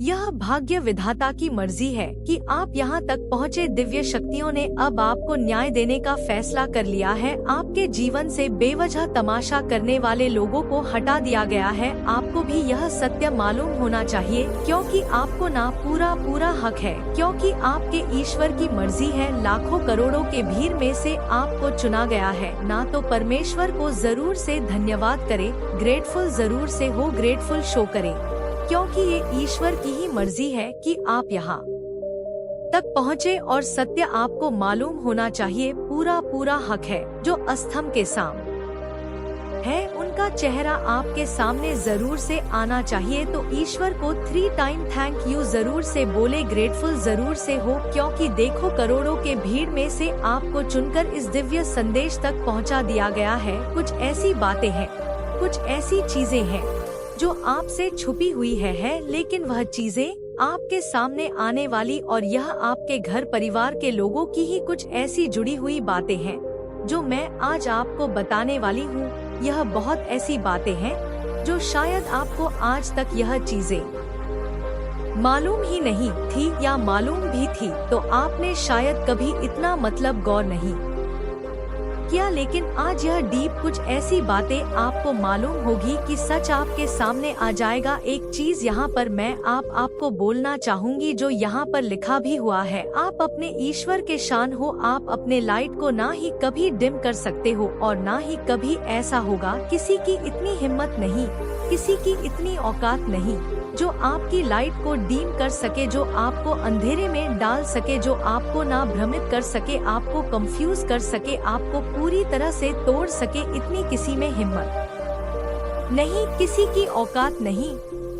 यह भाग्य विधाता की मर्जी है कि आप यहाँ तक पहुँचे। दिव्य शक्तियों ने अब आपको न्याय देने का फैसला कर लिया है। आपके जीवन से बेवजह तमाशा करने वाले लोगों को हटा दिया गया है। आपको भी यह सत्य मालूम होना चाहिए, क्योंकि आपको ना पूरा हक है, क्योंकि आपके ईश्वर की मर्जी है। लाखों करोड़ों के भीड़ में से आपको चुना गया है। ना तो परमेश्वर को जरूर से धन्यवाद करें, ग्रेटफुल जरूर से हो, ग्रेटफुल शो करें, क्योंकि ये ईश्वर की ही मर्जी है कि आप यहाँ तक पहुँचे। और सत्य आपको मालूम होना चाहिए, पूरा हक है जो अस्तंभ के सामने है, उनका चेहरा आपके सामने जरूर से आना चाहिए। तो ईश्वर को 3 टाइम थैंक यू जरूर से बोले, ग्रेटफुल जरूर से हो, क्योंकि देखो करोड़ों के भीड़ में से आपको चुनकर इस दिव्य संदेश तक पहुंचा दिया गया है। कुछ ऐसी बातें हैं, कुछ ऐसी चीजें हैं जो आपसे छुपी हुई है, लेकिन वह चीजें आपके सामने आने वाली, और यह आपके घर परिवार के लोगों की ही कुछ ऐसी जुड़ी हुई बातें हैं जो मैं आज आपको बताने वाली हूँ। यह बहुत ऐसी बातें हैं जो शायद आपको आज तक यह चीजें मालूम ही नहीं थी, या मालूम भी थी तो आपने शायद कभी इतना मतलब गौर नहीं किया। लेकिन आज यह डीप कुछ ऐसी बातें आपको मालूम होगी कि सच आपके सामने आ जाएगा। एक चीज यहाँ पर मैं आपको बोलना चाहूंगी, जो यहाँ पर लिखा भी हुआ है, आप अपने ईश्वर के शान हो। आप अपने लाइट को ना ही कभी डिम कर सकते हो, और ना ही कभी ऐसा होगा। किसी की इतनी हिम्मत नहीं, किसी की इतनी औकात नहीं जो आपकी लाइट को डीम कर सके, जो आपको अंधेरे में डाल सके, जो आपको ना भ्रमित कर सके, आपको कंफ्यूज कर सके, आपको पूरी तरह से तोड़ सके। इतनी किसी में हिम्मत नहीं, किसी की औकात नहीं।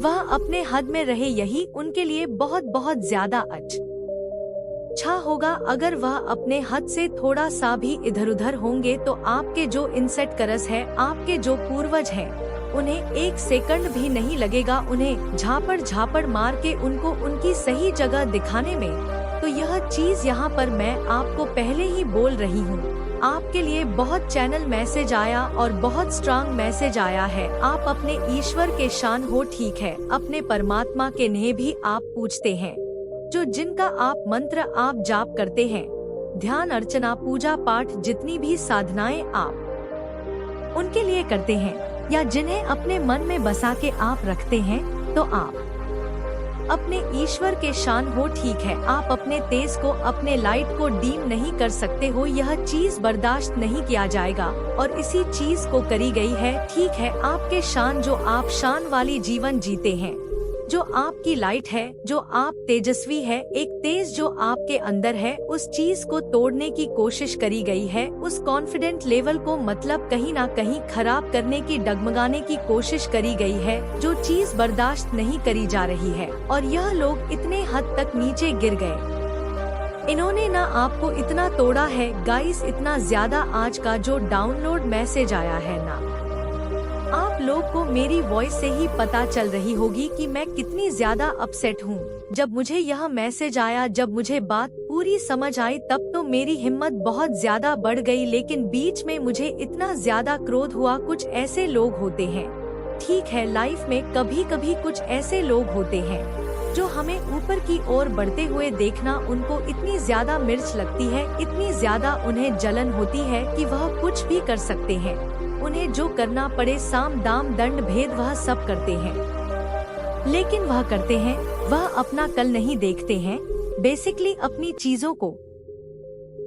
वह अपने हद में रहे, यही उनके लिए बहुत ज्यादा अच्छा होगा। अगर वह अपने हद से थोड़ा सा भी इधर उधर होंगे तो आपके जो इंसेटकरस है, आपके जो पूर्वज हैं, उन्हें एक सेकंड भी नहीं लगेगा उन्हें झापड़ मार के उनको उनकी सही जगह दिखाने में। तो यह चीज यहाँ पर मैं आपको पहले ही बोल रही हूँ। आपके लिए बहुत चैनल मैसेज आया और बहुत स्ट्रांग मैसेज आया है। आप अपने ईश्वर के शान हो, ठीक है, अपने परमात्मा के नेह भी आप पूछते हैं, जो जिनका आप मंत्र आप जाप करते हैं, ध्यान अर्चना पूजा पाठ जितनी भी साधनाएं आप उनके लिए करते हैं, या जिन्हें अपने मन में बसा के आप रखते हैं, तो आप अपने ईश्वर के शान हो, ठीक है। आप अपने तेज को, अपने लाइट को डीम नहीं कर सकते हो। यह चीज बर्दाश्त नहीं किया जाएगा, और इसी चीज को करी गई है, ठीक है। आपके शान, जो आप शान वाली जीवन जीते हैं, जो आपकी लाइट है, जो आप तेजस्वी है, एक तेज जो आपके अंदर है, उस चीज को तोड़ने की कोशिश करी गई है। उस कॉन्फिडेंट लेवल को मतलब कहीं ना कहीं खराब करने की, डगमगाने की कोशिश करी गई है, जो चीज बर्दाश्त नहीं करी जा रही है। और यह लोग इतने हद तक नीचे गिर गए, इन्होंने ना आपको इतना तोड़ा है गाइस, इतना ज्यादा। आज का जो डाउनलोड मैसेज आया है ना, आप लोग को मेरी वॉइस से ही पता चल रही होगी कि मैं कितनी ज्यादा अपसेट हूँ। जब मुझे यह मैसेज आया, जब मुझे बात पूरी समझ आई, तब तो मेरी हिम्मत बहुत ज्यादा बढ़ गई। लेकिन बीच में मुझे इतना ज्यादा क्रोध हुआ। कुछ ऐसे लोग होते हैं, ठीक है, लाइफ में कभी कभी कुछ ऐसे लोग होते हैं जो हमें ऊपर की ओर बढ़ते हुए देखना, उनको इतनी ज्यादा मिर्च लगती है, इतनी ज्यादा उन्हें जलन होती है कि वह कुछ भी कर सकते हैं। उन्हें जो करना पड़े, साम दाम दंड भेद, वह सब करते हैं। लेकिन वह करते हैं, वह अपना कल नहीं देखते हैं। बेसिकली अपनी चीजों को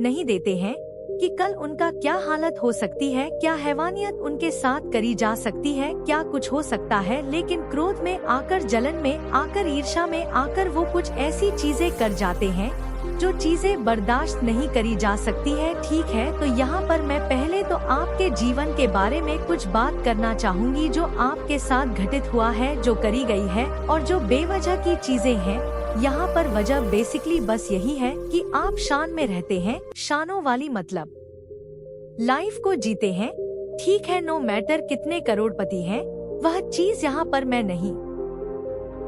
नहीं देते हैं कि कल उनका क्या हालत हो सकती है, क्या हैवानियत उनके साथ करी जा सकती है, क्या कुछ हो सकता है। लेकिन क्रोध में आकर, जलन में आकर, ईर्ष्या में आकर वो कुछ ऐसी चीजें कर जाते हैं जो चीजें बर्दाश्त नहीं करी जा सकती है, ठीक है। तो यहाँ पर मैं पहले तो आपके जीवन के बारे में कुछ बात करना चाहूँगी, जो आपके साथ घटित हुआ है, जो करी गई है, और जो बेवजह की चीजें हैं। यहाँ पर वजह बेसिकली बस यही है कि आप शान में रहते हैं, शानों वाली मतलब लाइफ को जीते हैं, ठीक है। नो मैटर कितने करोड़पति हैं, वह चीज यहाँ पर मैं नहीं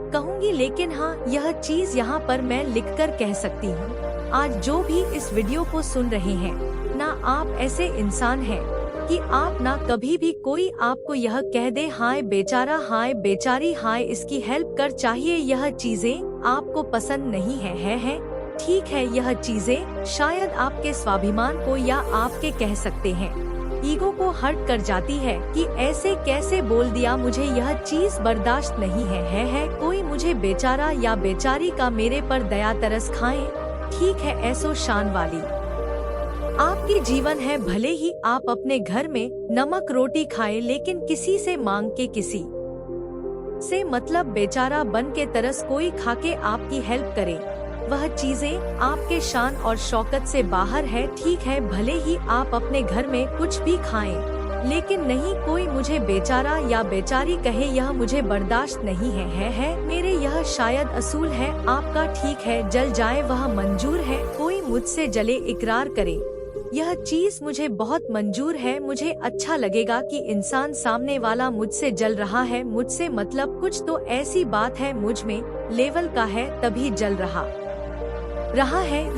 कहूँगी, लेकिन हाँ, यह चीज यहाँ पर मैं लिखकर कह सकती हूँ। आज जो भी इस वीडियो को सुन रहे हैं ना, आप ऐसे इंसान हैं कि आप ना कभी भी कोई आपको यह कह दे हाय बेचारा, हाय बेचारी, हाय इसकी हेल्प कर, चाहिए यह चीजें आपको पसंद नहीं है। ठीक है, यह चीजें शायद आपके स्वाभिमान को या आपके कह सकते हैं ईगो को हर्ट कर जाती है कि ऐसे कैसे बोल दिया, मुझे यह चीज बर्दाश्त नहीं है। कोई मुझे बेचारा या बेचारी का मेरे पर दया तरस खाए। ठीक है, ऐसो शान वाली आपकी जीवन है, भले ही आप अपने घर में नमक रोटी खाएं, लेकिन किसी से मांग के, किसी से मतलब बेचारा बन के तरस कोई खाके आपकी हेल्प करे, वह चीजें आपके शान और शौकत से बाहर है। ठीक है, भले ही आप अपने घर में कुछ भी खाएं, लेकिन नहीं कोई मुझे बेचारा या बेचारी कहे, यह मुझे बर्दाश्त नहीं है। मेरे यह शायद असूल है आपका। ठीक है, जल जाए वह मंजूर है, कोई मुझसे जले इकरार करे, यह चीज मुझे बहुत मंजूर है। मुझे अच्छा लगेगा कि इंसान सामने वाला मुझसे जल रहा है, मुझसे मतलब कुछ तो ऐसी बात है मुझ में लेवल का है, तभी जल रहा है।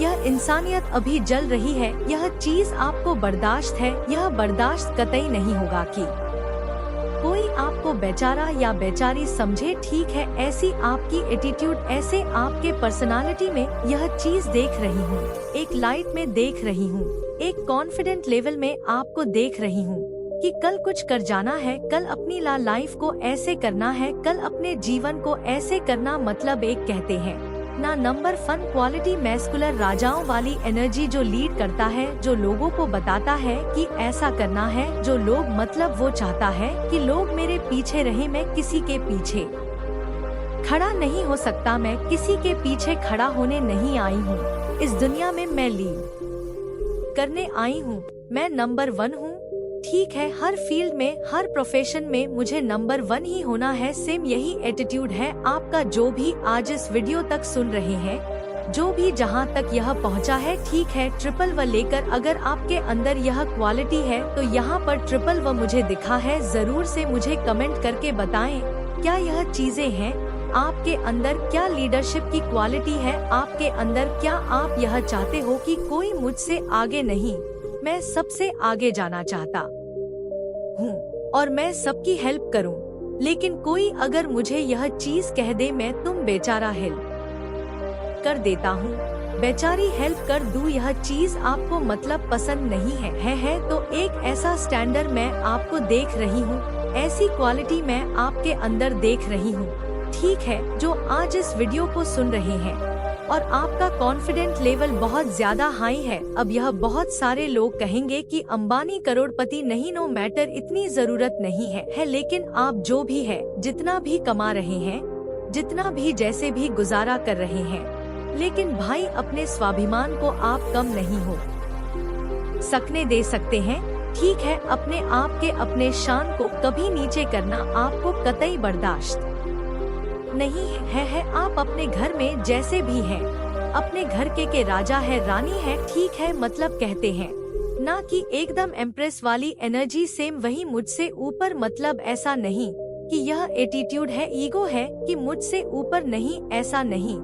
यह इंसानियत अभी जल रही है, यह चीज आपको बर्दाश्त है। यह बर्दाश्त कतई नहीं होगा कि कोई आपको बेचारा या बेचारी समझे। ठीक है, ऐसी आपकी एटीट्यूड, ऐसे आपके पर्सनालिटी में यह चीज देख रही हूँ, एक लाइट में देख रही हूँ, एक कॉन्फिडेंट लेवल में आपको देख रही हूँ कि कल कुछ कर जाना है, कल अपनी लाइफ को ऐसे करना है, कल अपने जीवन को ऐसे करना। मतलब एक कहते हैं ना नंबर फन क्वालिटी मैस्कुलर राजाओं वाली एनर्जी जो लीड करता है, जो लोगों को बताता है कि ऐसा करना है, जो लोग मतलब वो चाहता है कि लोग मेरे पीछे रहे, मैं किसी के पीछे खड़ा नहीं हो सकता, मैं किसी के पीछे खड़ा होने नहीं आई हूँ। इस दुनिया में मैं लीड करने आई हूँ, मैं नंबर 1 हूँ। ठीक है, हर फील्ड में, हर प्रोफेशन में मुझे नंबर 1 ही होना है। सेम यही एटीट्यूड है आपका, जो भी आज इस वीडियो तक सुन रहे हैं, जो भी जहां तक यह पहुंचा है। ठीक है, ट्रिपल व लेकर अगर आपके अंदर यह क्वालिटी है तो यहाँ पर ट्रिपल व मुझे दिखा है, जरूर से मुझे कमेंट करके बताएं क्या यह चीजें हैं आपके अंदर, क्या लीडरशिप की क्वालिटी है आपके अंदर, क्या आप यह चाहते हो कि कोई मुझसे आगे नहीं, मैं सबसे आगे जाना चाहता हूँ और मैं सबकी हेल्प करूँ। लेकिन कोई अगर मुझे यह चीज कह दे मैं तुम बेचारा हेल्प कर देता हूँ, बेचारी हेल्प कर दूँ, यह चीज आपको मतलब पसंद नहीं है तो एक ऐसा स्टैंडर्ड मैं आपको देख रही हूँ, ऐसी क्वालिटी मैं आपके अंदर देख रही हूँ। ठीक है, जो आज इस वीडियो को सुन रहे हैं और आपका कॉन्फिडेंट लेवल बहुत ज्यादा हाई है। अब यह बहुत सारे लोग कहेंगे कि अंबानी करोड़पति नहीं, नो मैटर, इतनी जरूरत नहीं है। लेकिन आप जो भी है, जितना भी कमा रहे हैं, जितना भी जैसे भी गुजारा कर रहे हैं, लेकिन भाई अपने स्वाभिमान को आप कम नहीं हो सकने दे सकते हैं। ठीक है, अपने आप के, अपने शान को कभी नीचे करना आपको कतई बर्दाश्त नहीं है। आप अपने घर में जैसे भी हैं, अपने घर के राजा है, रानी है। ठीक है, मतलब कहते हैं ना कि एकदम एम्प्रेस वाली एनर्जी, सेम वही मुझसे ऊपर, मतलब ऐसा नहीं कि यह एटीट्यूड है, ईगो है कि मुझसे ऊपर नहीं, ऐसा नहीं,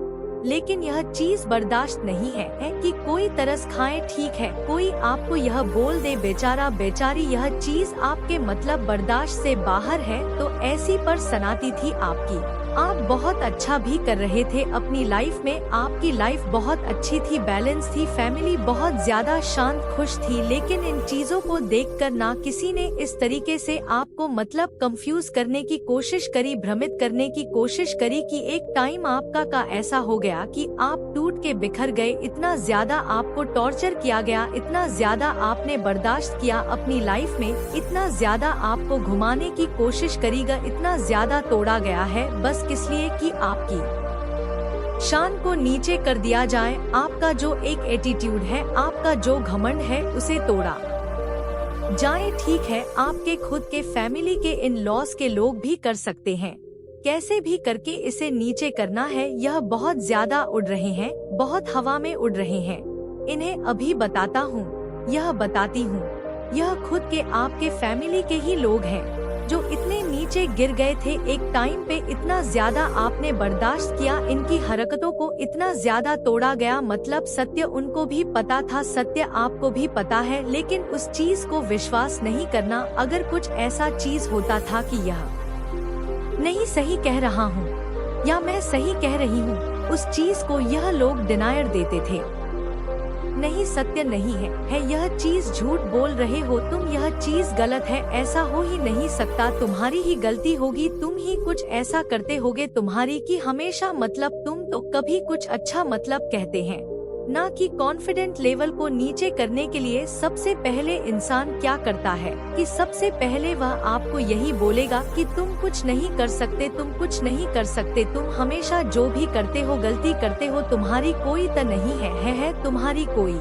लेकिन यह चीज बर्दाश्त नहीं है कि कोई तरस खाए। ठीक है, कोई आपको यह बोल दे बेचारा बेचारी, यह चीज आपके मतलब बर्दाश्त से बाहर है। तो ऐसी पर सनाती थी आपकी, आप बहुत अच्छा भी कर रहे थे अपनी लाइफ में, आपकी लाइफ बहुत अच्छी थी, बैलेंस थी, फैमिली बहुत ज्यादा शांत खुश थी। लेकिन इन चीजों को देखकर ना किसी ने इस तरीके से आपको मतलब कंफ्यूज करने की कोशिश करी, भ्रमित करने की कोशिश करी कि एक टाइम आपका का ऐसा हो गया कि आप टूट के बिखर गए, इतना ज्यादा आपको टॉर्चर किया गया, इतना ज्यादा आपने बर्दाश्त किया अपनी लाइफ में, इतना ज्यादा आपको घुमाने की कोशिश करी गई, इतना ज्यादा तोड़ा गया है, बस किस लिए कि आपकी शान को नीचे कर दिया जाए। आपका जो एक एटीट्यूड है, आपका जो घमंड है, उसे तोड़ा जाए। ठीक है, आपके खुद के फैमिली के इन लॉस के लोग भी कर सकते हैं, कैसे भी करके इसे नीचे करना है। यह बहुत ज्यादा उड़ रहे हैं, बहुत हवा में उड़ रहे हैं, इन्हें अभी बताता हूँ, यह बताती हूँ, यह खुद के आपके फैमिली के ही लोग हैं। जो इतने नीचे गिर गए थे एक टाइम पे, इतना ज्यादा आपने बर्दाश्त किया, इनकी हरकतों को इतना ज्यादा तोड़ा गया। मतलब सत्य उनको भी पता था, सत्य आपको भी पता है, लेकिन उस चीज को विश्वास नहीं करना। अगर कुछ ऐसा चीज होता था कि यह नहीं सही कह रहा हूँ या मैं सही कह रही हूँ, उस चीज को यह लोग डिनायर देते थे। नहीं, सत्य नहीं है यह चीज, झूठ बोल रहे हो तुम, यह चीज गलत है, ऐसा हो ही नहीं सकता, तुम्हारी ही गलती होगी, तुम ही कुछ ऐसा करते होगे, तुम्हारी की हमेशा, मतलब तुम तो कभी कुछ अच्छा मतलब कहते हैं ना। कि कॉन्फिडेंट लेवल को नीचे करने के लिए सबसे पहले इंसान क्या करता है कि सबसे पहले वह आपको यही बोलेगा कि तुम कुछ नहीं कर सकते, तुम कुछ नहीं कर सकते, तुम हमेशा जो भी करते हो गलती करते हो, तुम्हारी कोई त नहीं है, तुम्हारी कोई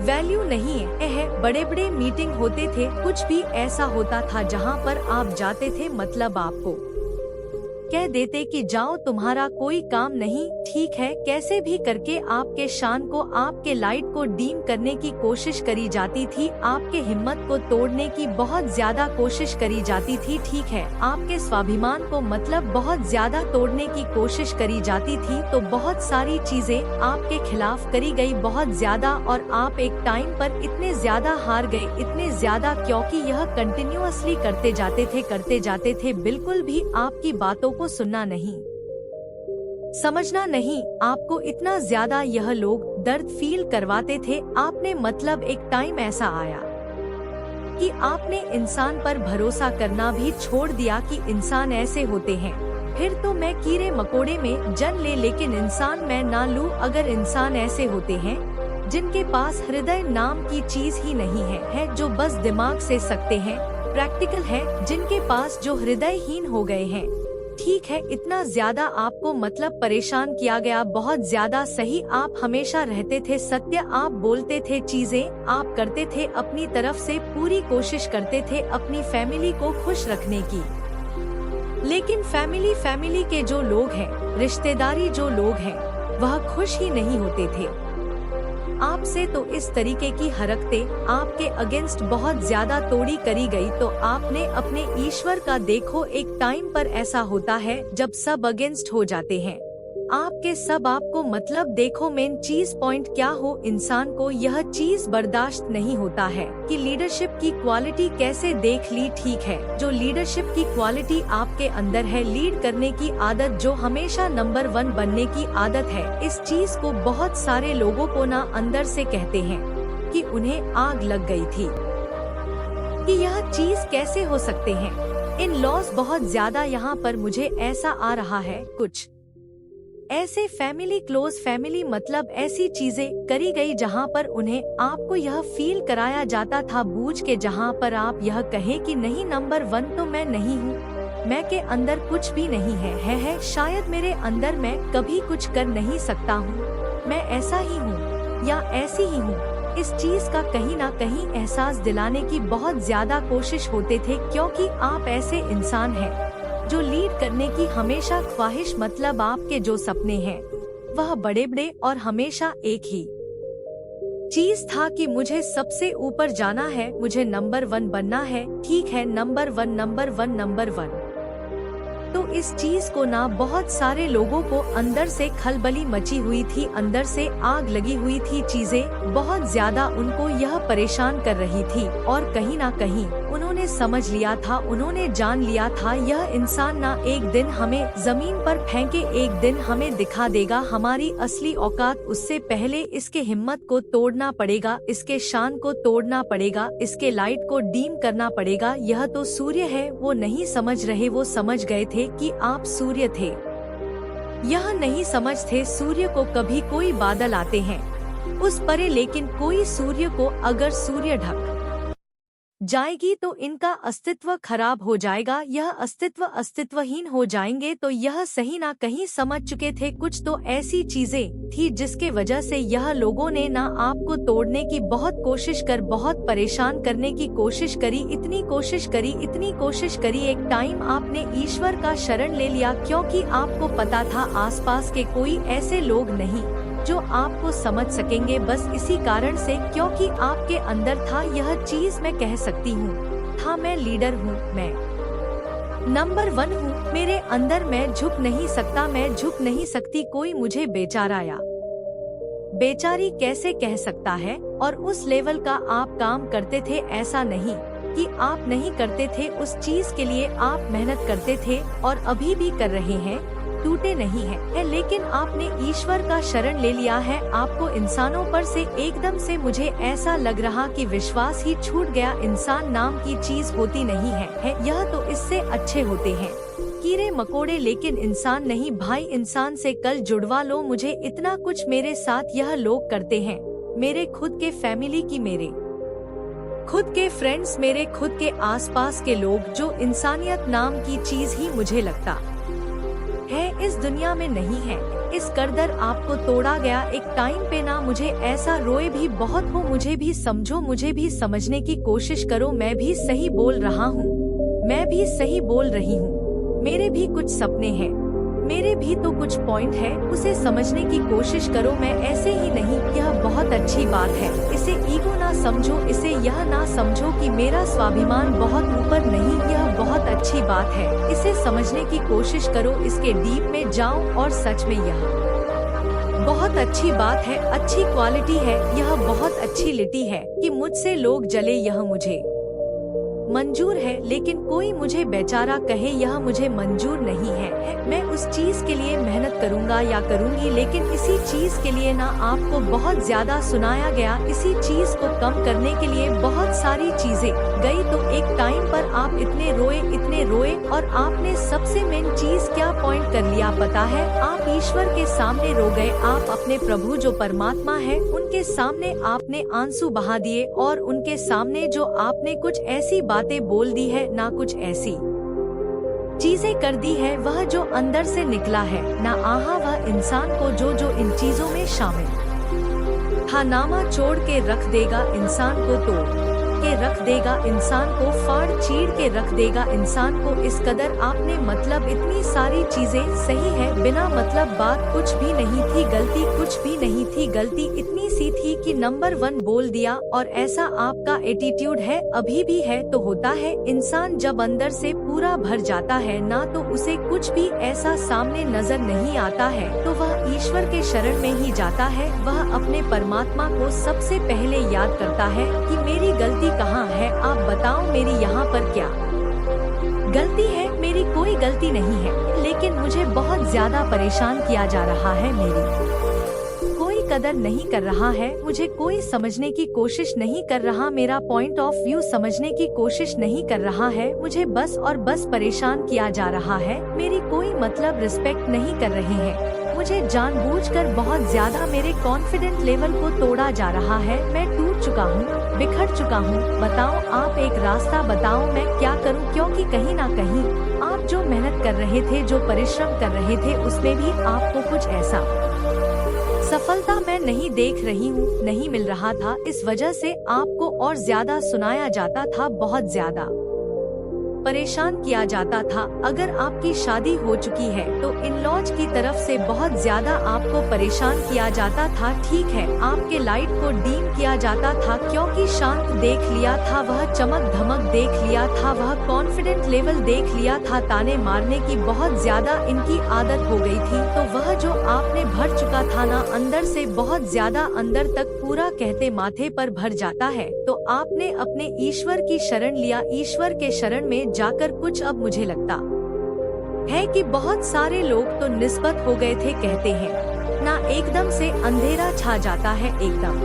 वैल्यू नहीं है। बड़े बड़े मीटिंग होते थे, कुछ भी ऐसा होता था जहाँ पर आप जाते थे, मतलब आपको कह देते कि जाओ तुम्हारा कोई काम नहीं, ठीक है, कैसे भी करके आपके शान को, आपके लाइट को डीम करने की कोशिश करी जाती थी, आपके हिम्मत को तोड़ने की बहुत ज्यादा कोशिश करी जाती थी, ठीक है, आपके स्वाभिमान को मतलब बहुत ज्यादा तोड़ने की कोशिश करी जाती थी। तो बहुत सारी चीजें आपके खिलाफ करी गई, बहुत ज्यादा, और आप एक टाइम पर इतने ज्यादा हार गए, इतने ज्यादा, क्योंकि यह कंटिन्यूअसली करते जाते थे, बिल्कुल भी आपकी बातों को सुनना नहीं, समझना नहीं, आपको इतना ज्यादा यह लोग दर्द फील करवाते थे। आपने मतलब एक टाइम ऐसा आया कि आपने इंसान पर भरोसा करना भी छोड़ दिया कि इंसान ऐसे होते हैं, फिर तो मैं कीड़े मकोड़े में जन ले, लेकिन इंसान मैं ना लूं। अगर इंसान ऐसे होते हैं जिनके पास हृदय नाम की चीज ही नहीं है जो बस दिमाग से सकते हैं, प्रैक्टिकल है, जिनके पास जो हृदयहीन हो गए हैं, ठीक है, इतना ज्यादा आपको मतलब परेशान किया गया, बहुत ज्यादा सही, आप हमेशा रहते थे सत्य, आप बोलते थे, चीजें आप करते थे, अपनी तरफ से पूरी कोशिश करते थे अपनी फैमिली को खुश रखने की, लेकिन फैमिली के जो लोग हैं, रिश्तेदारी जो लोग हैं, वह खुश ही नहीं होते थे आपसे। तो इस तरीके की हरकतें आपके अगेंस्ट बहुत ज्यादा तोड़ी करी गई। तो आपने अपने ईश्वर का देखो, एक टाइम पर ऐसा होता है जब सब अगेंस्ट हो जाते हैं आपके, सब आपको मतलब देखो, मेन चीज पॉइंट क्या हो, इंसान को यह चीज बर्दाश्त नहीं होता है कि लीडरशिप की क्वालिटी कैसे देख ली, ठीक है, जो लीडरशिप की क्वालिटी आपके अंदर है, लीड करने की आदत, जो हमेशा नंबर 1 बनने की आदत है, इस चीज को बहुत सारे लोगों को ना अंदर से कहते हैं कि उन्हें आग लग गई थी कि यह चीज कैसे हो सकते हैं। इन लॉस बहुत ज्यादा यहाँ पर मुझे ऐसा आ रहा है, कुछ ऐसे फैमिली, क्लोज फैमिली, मतलब ऐसी चीजें करी गई जहां पर उन्हें आपको यह फील कराया जाता था बूझ के, जहां पर आप यह कहे कि नहीं, नंबर 1 तो मैं नहीं हूँ, मैं के अंदर कुछ भी नहीं है, शायद मेरे अंदर मैं कभी कुछ कर नहीं सकता हूँ, मैं ऐसा ही हूँ या ऐसी ही हूँ। इस चीज का कहीं ना कहीं एहसास दिलाने की बहुत ज्यादा कोशिश होते थे, क्योंकि आप ऐसे इंसान हैं जो लीड करने की हमेशा ख्वाहिश, मतलब आपके जो सपने हैं वह बड़े बड़े और हमेशा एक ही चीज था कि मुझे सबसे ऊपर जाना है, मुझे नंबर 1 बनना है, ठीक है, नंबर 1 नंबर 1 नंबर 1। तो इस चीज को ना बहुत सारे लोगों को अंदर से खलबली मची हुई थी, अंदर से आग लगी हुई थी, चीजें बहुत ज्यादा उनको यह परेशान कर रही थी, और कहीं ना कहीं उन्होंने समझ लिया था, उन्होंने जान लिया था, यह इंसान ना एक दिन हमें जमीन पर फेंके, एक दिन हमें दिखा देगा हमारी असली औकात, उससे पहले इसके हिम्मत को तोड़ना पड़ेगा, इसके शान को तोड़ना पड़ेगा, इसके लाइट को डीम करना पड़ेगा। यह तो सूर्य है, वो नहीं समझ रहे, वो समझ गए थे कि आप सूर्य थे, यह नहीं समझते सूर्य को कभी कोई बादल आते हैं उस परे, लेकिन कोई सूर्य को अगर सूर्य ढक जाएगी तो इनका अस्तित्व खराब हो जाएगा, यह अस्तित्वहीन हो जाएंगे। तो यह सही ना कहीं समझ चुके थे, कुछ तो ऐसी चीजें थी जिसके वजह से यह लोगों ने ना आपको तोड़ने की बहुत कोशिश कर, बहुत परेशान करने की कोशिश करी, इतनी कोशिश करी, एक टाइम आपने ईश्वर का शरण ले लिया, क्योंकि आपको पता था आसपास के कोई ऐसे लोग नहीं जो आपको समझ सकेंगे, बस इसी कारण से, क्योंकि आपके अंदर था यह चीज, मैं कह सकती हूँ था मैं लीडर हूँ, मैं नंबर 1 हूँ, मेरे अंदर मैं झुक नहीं सकता, मैं झुक नहीं सकती, कोई मुझे बेचारा या बेचारी कैसे कह सकता है। और उस लेवल का आप काम करते थे, ऐसा नहीं कि आप नहीं करते थे, उस चीज के लिए आप मेहनत करते थे और अभी भी कर रहे हैं, टूटे नहीं है, लेकिन आपने ईश्वर का शरण ले लिया है। आपको इंसानों पर से एकदम से मुझे ऐसा लग रहा कि विश्वास ही छूट गया, इंसान नाम की चीज होती नहीं है, यह तो इससे अच्छे होते हैं कीड़े मकोड़े, लेकिन इंसान नहीं भाई, इंसान से कल जुड़वा लो मुझे। इतना कुछ मेरे साथ यह लोग करते हैं, मेरे खुद के फैमिली की, मेरे खुद के फ्रेंड्स, मेरे खुद के आसपास के लोग, जो इंसानियत नाम की चीज ही मुझे लगता है इस दुनिया में नहीं है। इस करदर आपको तोड़ा गया एक टाइम पे ना, मुझे ऐसा रोए भी बहुत हो, मुझे भी समझो, मुझे भी समझने की कोशिश करो, मैं भी सही बोल रहा हूँ, मैं भी सही बोल रही हूँ, मेरे भी कुछ सपने हैं, मेरे भी तो कुछ पॉइंट है, उसे समझने की कोशिश करो, मैं ऐसे ही नहीं। यह बहुत अच्छी बात है, इसे ईगो ना समझो, इसे यह ना समझो कि मेरा स्वाभिमान बहुत ऊपर नहीं, यह बहुत अच्छी बात है, इसे समझने की कोशिश करो, इसके डीप में जाओ और सच में यह बहुत अच्छी बात है, अच्छी क्वालिटी है, यह बहुत अच्छी लिटी है कि मुझसे लोग जले, यह मुझे मंजूर है, लेकिन कोई मुझे बेचारा कहे यह मुझे मंजूर नहीं है। मैं उस चीज के लिए मेहनत करूंगा या करूंगी, लेकिन इसी चीज के लिए ना आपको बहुत ज्यादा सुनाया गया, इसी चीज को कम करने के लिए बहुत सारी चीजें गई, तो एक टाइम पर आप इतने रोए और आपने सबसे मेन चीज क्या पॉइंट कर लिया पता है, आप ईश्वर के सामने रो गए, आप अपने प्रभु जो परमात्मा है उनके सामने आपने आंसू बहा दिए, और उनके सामने जो आपने कुछ ऐसी बातें बोल दी है, ना कुछ ऐसी चीजें कर दी है, वह जो अंदर से निकला है ना, आहा वह इंसान को जो इन चीजों में शामिल था, नामा छोड़ के रख देगा इंसान को, तोड़ के रख देगा इंसान को, फाड़ चीड़ के रख देगा इंसान को। इस कदर आपने मतलब इतनी सारी चीजें सही है, बिना मतलब बात कुछ भी नहीं थी, गलती कुछ भी नहीं थी, गलती इतनी सी थी कि नंबर 1 बोल दिया, और ऐसा आपका एटीट्यूड है, अभी भी है, तो होता है इंसान जब अंदर से पूरा भर जाता है ना, तो उसे कुछ भी ऐसा सामने नजर नहीं आता है, तो वह ईश्वर के शरण में ही जाता है, वह अपने परमात्मा को सबसे पहले याद करता है कि मेरी गलती कहाँ है, आप बताओ मेरी यहाँ पर क्या गलती है। मेरी कोई गलती नहीं है, लेकिन मुझे बहुत ज्यादा परेशान किया जा रहा है, मेरी कोई कदर नहीं कर रहा है, मुझे कोई समझने की कोशिश नहीं कर रहा, मेरा पॉइंट ऑफ व्यू समझने की कोशिश नहीं कर रहा है, मुझे बस और बस परेशान किया जा रहा है, मेरी कोई मतलब रिस्पेक्ट नहीं कर रहे हैं, मुझे जानबूझकर बहुत ज्यादा मेरे कॉन्फिडेंट लेवल को तोड़ा जा रहा है, मैं टूट चुका हूँ, बिखर चुका हूँ, बताओ आप एक रास्ता बताओ, मैं क्या करूँ, क्योंकि कहीं ना कहीं आप जो मेहनत कर रहे थे, जो परिश्रम कर रहे थे, उसमें भी आपको कुछ ऐसा सफलता मैं नहीं देख रही हूँ, नहीं मिल रहा था, इस वजह से आपको और ज्यादा सुनाया जाता था, बहुत ज्यादा परेशान किया जाता था। अगर आपकी शादी हो चुकी है तो इन लॉज की तरफ से बहुत ज्यादा आपको परेशान किया जाता था, ठीक है, आपके लाइट को डीम किया जाता था, क्योंकि शांत देख लिया था, वह चमक धमक देख लिया था, वह कॉन्फिडेंट लेवल देख लिया था, ताने मारने की बहुत ज्यादा इनकी आदत हो गई थी, तो वह जो आपने भर चुका था ना अंदर से, बहुत ज्यादा अंदर तक पूरा कहते माथे पर भर जाता है, तो आपने अपने ईश्वर की शरण लिया, ईश्वर के शरण में जाकर कुछ अब मुझे लगता है कि बहुत सारे लोग तो निस्बत हो गए थे, कहते हैं ना, एकदम से अंधेरा छा जाता है, एकदम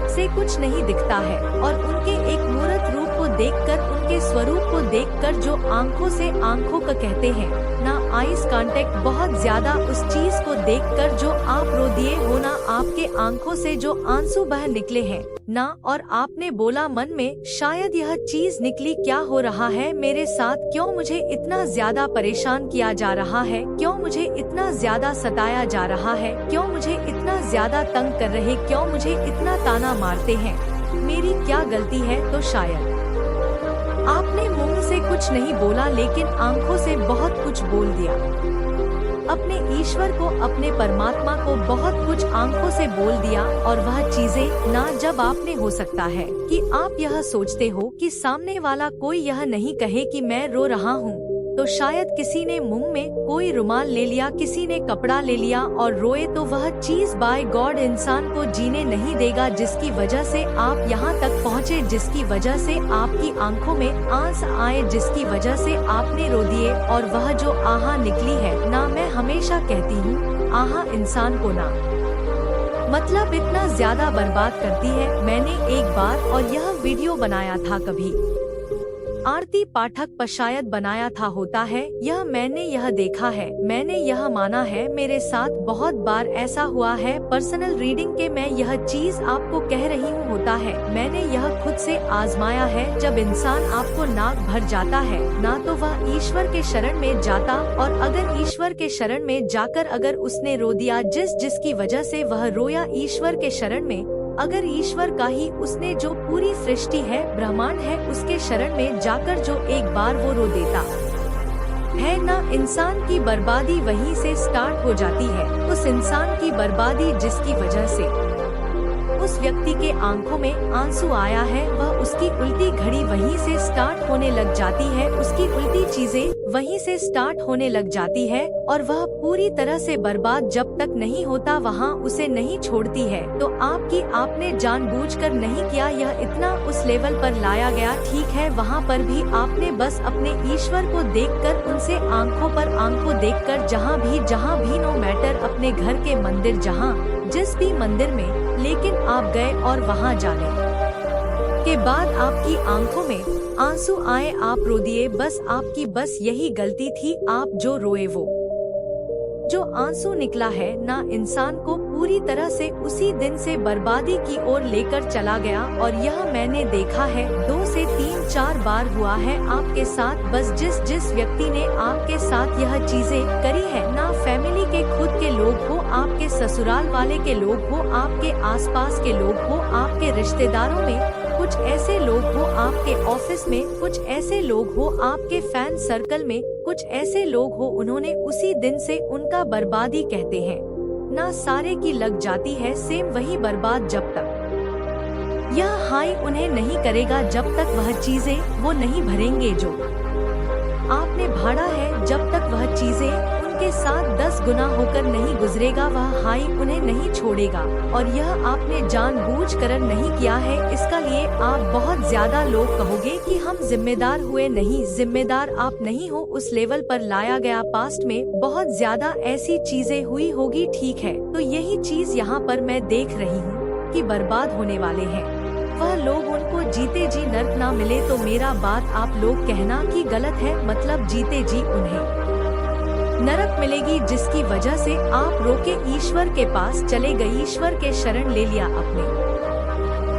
से कुछ नहीं दिखता है, और उनके एक मूर्त रूप को देखकर, उनके स्वरूप को देखकर, जो आंखों से आंखों का कहते हैं ना, आईज कांटेक्ट, बहुत ज्यादा उस चीज को देखकर जो आप रो दिए हो ना, आपके आंखों से जो आंसू बह निकले हैं ना, और आपने बोला मन में शायद यह चीज निकली, क्या हो रहा है मेरे साथ, क्यों मुझे इतना ज्यादा परेशान किया जा रहा है, क्यों मुझे इतना ज्यादा सताया जा रहा है, क्यों मुझे इतना ज्यादा तंग कर रहे, क्यों मुझे इतना ताना मारते हैं, मेरी क्या गलती है। तो शायद आपने मुंह से कुछ नहीं बोला, लेकिन आंखों से बहुत कुछ बोल दिया। अपने ईश्वर को, अपने परमात्मा को बहुत कुछ आंखों से बोल दिया, और वह चीजें ना जब आपने हो सकता है कि आप यह सोचते हो कि सामने वाला कोई यह नहीं कहे कि मैं रो रहा हूँ, तो शायद किसी ने मुंह में कोई रुमाल ले लिया, किसी ने कपड़ा ले लिया और रोए, तो वह चीज बाय गॉड इंसान को जीने नहीं देगा, जिसकी वजह से आप यहाँ तक पहुँचे, जिसकी वजह से आपकी आंखों में आंस आए, जिसकी वजह से आपने रो दिए। और वह जो आहा निकली है ना, मैं हमेशा कहती हूँ आहा इंसान को ना मतलब इतना ज्यादा बर्बाद करती है। मैंने एक बार और यह वीडियो बनाया था, कभी आरती पाठक पर शायद बनाया था, होता है यह, मैंने यह देखा है, मैंने यह माना है, मेरे साथ बहुत बार ऐसा हुआ है। पर्सनल रीडिंग के मैं यह चीज आपको कह रही हूँ, होता है, मैंने यह खुद से आजमाया है। जब इंसान आपको नाक भर जाता है ना, तो वह ईश्वर के शरण में जाता, और अगर ईश्वर के शरण में जाकर अगर उसने रो दिया, जिसकी वजह से वह रोया ईश्वर के शरण में, अगर ईश्वर का ही उसने जो पूरी सृष्टि है, ब्रह्मांड है, उसके शरण में जाकर जो एक बार वो रो देता है ना, इंसान की बर्बादी वहीं से स्टार्ट हो जाती है। उस इंसान की बर्बादी जिसकी वजह से उस व्यक्ति के आंखों में आंसू आया है, वह उसकी उल्टी घड़ी वहीं से स्टार्ट होने लग जाती है, उसकी उल्टी चीजें वहीं से स्टार्ट होने लग जाती है, और वह पूरी तरह से बर्बाद जब तक नहीं होता वहाँ उसे नहीं छोड़ती है। तो आपने जानबूझकर नहीं किया, यह इतना उस लेवल पर लाया गया, ठीक है, वहाँ पर भी आपने बस अपने ईश्वर को देखकर, उनसे आंखों पर आंखों देखकर, जहाँ भी नो मैटर, अपने घर के मंदिर, जहाँ जिस भी मंदिर में, लेकिन आप गए और वहाँ जाने के बाद आपकी आंखों में आंसू आए, आप रो दिए, बस आपकी बस यही गलती थी, आप जो रोए, वो जो आंसू निकला है ना, इंसान को पूरी तरह से उसी दिन से बर्बादी की ओर लेकर चला गया। और यह मैंने देखा है, 2 से 3-4 बार हुआ है आपके साथ। बस जिस व्यक्ति ने आपके साथ यह चीजें करी है ना, फैमिली के खुद के लोग हो, आपके ससुराल वाले के लोग हो, आपके आसपास के लोग हो, आपके रिश्तेदारों में कुछ ऐसे लोग हो, आपके ऑफिस में कुछ ऐसे लोग हो, आपके फैन सर्कल में कुछ ऐसे लोग हो, उन्होंने उसी दिन से उनका बर्बादी कहते हैं ना, सारे की लग जाती है सेम वही बर्बाद, जब तक यह हाई उन्हें नहीं करेगा, जब तक वह चीजें वो नहीं भरेंगे जो आपने भाड़ा है, जब तक वह चीजें उनके साथ 10 गुना होकर नहीं गुजरेगा, वह हाई उन्हें नहीं छोड़ेगा। और यह आपने जानबूझकर नहीं किया है। इसका लिए आप बहुत ज्यादा लोग कहोगे कि हम जिम्मेदार हुए, नहीं, जिम्मेदार आप नहीं हो, उस लेवल पर लाया गया। पास्ट में बहुत ज्यादा ऐसी चीजें हुई होगी, ठीक है, तो यही चीज यहाँ पर मैं देख रही हूँ कि बर्बाद होने वाले हैं वह लोग, उनको जीते जी नर्क ना मिले। तो मेरा बात आप लोग कहना कि गलत है, मतलब जीते जी उन्हें नरक मिलेगी, जिसकी वजह से आप रोके ईश्वर के पास चले गए, ईश्वर के शरण ले लिया, अपने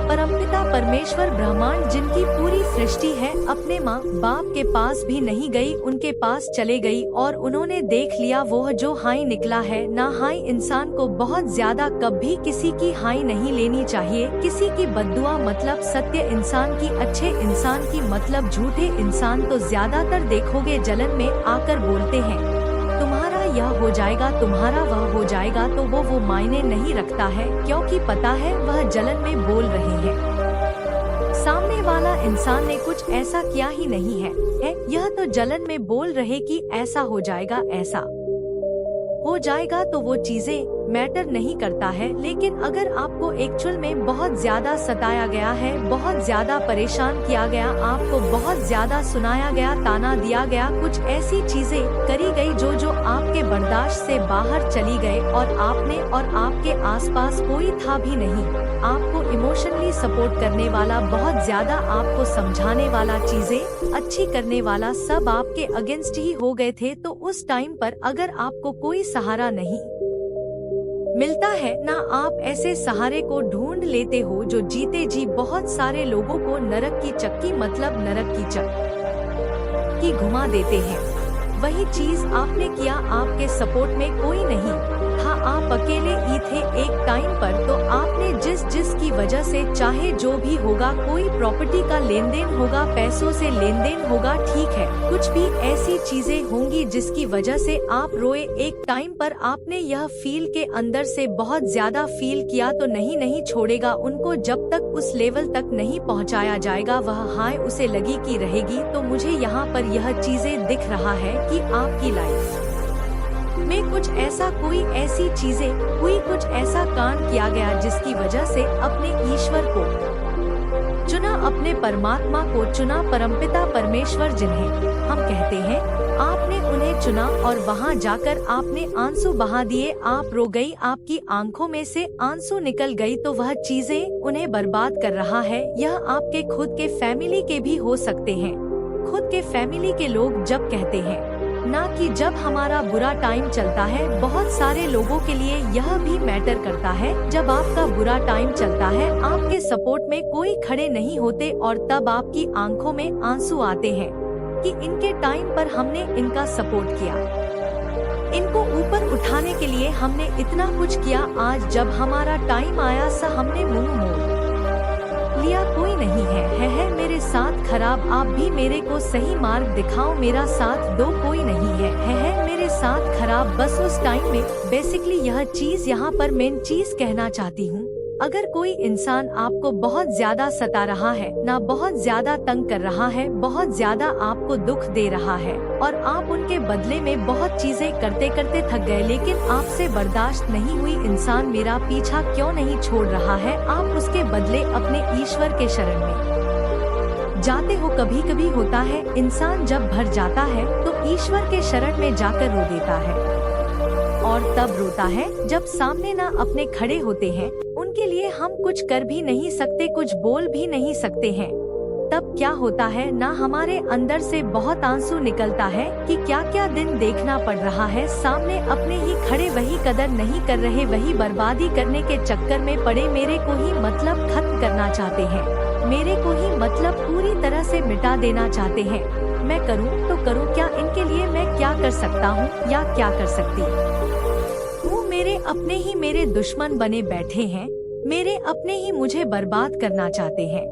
परमपिता परमेश्वर ब्रह्मांड जिनकी पूरी सृष्टि है, अपने माँ बाप के पास भी नहीं गई, उनके पास चले गई, और उन्होंने देख लिया वो जो हाई निकला है ना। हाई इंसान को बहुत ज्यादा कभी किसी की हाई नहीं लेनी चाहिए, किसी की बद्दुआ मतलब सत्य इंसान की, अच्छे इंसान की मतलब झूठे इंसान तो ज्यादातर देखोगे जलन में आकर बोलते हैं, तुम्हारा यह हो जाएगा, तुम्हारा वह हो जाएगा, तो वो मायने नहीं रखता है, क्योंकि पता है वह जलन में बोल रहे हैं। सामने वाला इंसान ने कुछ ऐसा किया ही नहीं है, यह तो जलन में बोल रहे कि ऐसा हो जाएगा, ऐसा हो जाएगा, तो वो चीजें मैटर नहीं करता है। लेकिन अगर आपको एक्चुअल में बहुत ज्यादा सताया गया है, बहुत ज्यादा परेशान किया गया, आपको बहुत ज्यादा सुनाया गया, ताना दिया गया, कुछ ऐसी चीजें करी गई जो आपके बर्दाश्त से बाहर चली गए, और आपने और आपके आसपास कोई था भी नहीं आपको इमोशनली सपोर्ट करने वाला, बहुत ज्यादा आपको समझाने वाला, चीजें अच्छी करने वाला, सब आपके अगेंस्ट ही हो गए थे। तो उस टाइम पर अगर आपको कोई सहारा नहीं मिलता है ना, आप ऐसे सहारे को ढूंढ लेते हो जो जीते जी बहुत सारे लोगों को नरक की चक्की मतलब नरक की चक्की घुमा देते हैं। वही चीज आपने किया, आपके सपोर्ट में कोई नहीं था, आप अकेले ही थे एक टाइम पर, तो आपने जिस की वजह से चाहे जो भी होगा, कोई प्रॉपर्टी का लेन देन होगा, पैसों से लेन देन होगा, ठीक है, कुछ भी ऐसी चीजें होंगी जिसकी वजह से आप रोए एक टाइम पर, आपने यह फील के अंदर से बहुत ज्यादा फील किया, तो नहीं छोड़ेगा उनको जब तक उस लेवल तक नहीं पहुंचाया जाएगा, वह हाय उसे लगी की रहेगी। तो मुझे यहाँ पर यह चीजें दिख रहा है कि आपकी लाइफ में कुछ ऐसा, कोई ऐसी चीजें हुई, कुछ ऐसा कांड किया गया जिसकी वजह से अपने ईश्वर को चुना, अपने परमात्मा को चुना, परमपिता परमेश्वर जिन्हें हम कहते हैं, आपने उन्हें चुना और वहां जाकर आपने आंसू बहा दिए, आप रो गई, आपकी आंखों में से आंसू निकल गई, तो वह चीजें उन्हें बर्बाद कर रहा है। यह आपके खुद के फैमिली के भी हो सकते हैं। खुद के फैमिली के लोग जब कहते हैं ना कि जब हमारा बुरा टाइम चलता है, बहुत सारे लोगों के लिए यह भी मैटर करता है, जब आपका बुरा टाइम चलता है, आपके सपोर्ट में कोई खड़े नहीं होते और तब आपकी आंखों में आंसू आते हैं कि इनके टाइम पर हमने इनका सपोर्ट किया, इनको ऊपर उठाने के लिए हमने इतना कुछ किया, आज जब हमारा टाइम आया हमने मुंह मोड़ लिया, कोई नहीं है मेरे साथ खराब, आप भी मेरे को सही मार्ग दिखाओ, मेरा साथ दो, कोई नहीं है मेरे साथ खराब। बस उस टाइम में बेसिकली यह चीज यहाँ पर मेन चीज कहना चाहती हूँ, अगर कोई इंसान आपको बहुत ज्यादा सता रहा है ना, बहुत ज्यादा तंग कर रहा है, बहुत ज्यादा आपको दुख दे रहा है और आप उनके बदले में बहुत चीजें करते करते थक गए, लेकिन आपसे बर्दाश्त नहीं हुई, इंसान मेरा पीछा क्यों नहीं छोड़ रहा है, आप उसके बदले अपने ईश्वर के शरण में जाते हो। कभी कभी होता है इंसान जब भर जाता है तो ईश्वर के शरण में जाकर रो देता है, और तब रोता है जब सामने ना अपने खड़े होते हैं, उनके लिए हम कुछ कर भी नहीं सकते, कुछ बोल भी नहीं सकते हैं। तब क्या होता है ना, हमारे अंदर से बहुत आंसू निकलता है कि क्या क्या दिन देखना पड़ रहा है, सामने अपने ही खड़े वही कदर नहीं कर रहे, वही बर्बादी करने के चक्कर में पड़े, मेरे को ही मतलब खत्म करना चाहते हैं, मेरे को ही मतलब पूरी तरह से मिटा देना चाहते हैं। मैं करूं तो करूं क्या, इनके लिए मैं क्या कर सकता हूं या क्या कर सकती हूं, मेरे अपने ही मेरे दुश्मन बने बैठे हैं, मेरे अपने ही मुझे बर्बाद करना चाहते हैं,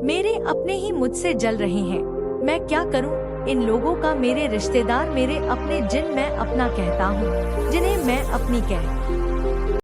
मेरे अपने ही मुझसे जल रहे हैं, मैं क्या करूं, इन लोगों का, मेरे रिश्तेदार, मेरे अपने जिन मैं अपना कहता हूं, जिन्हें मैं अपनी कह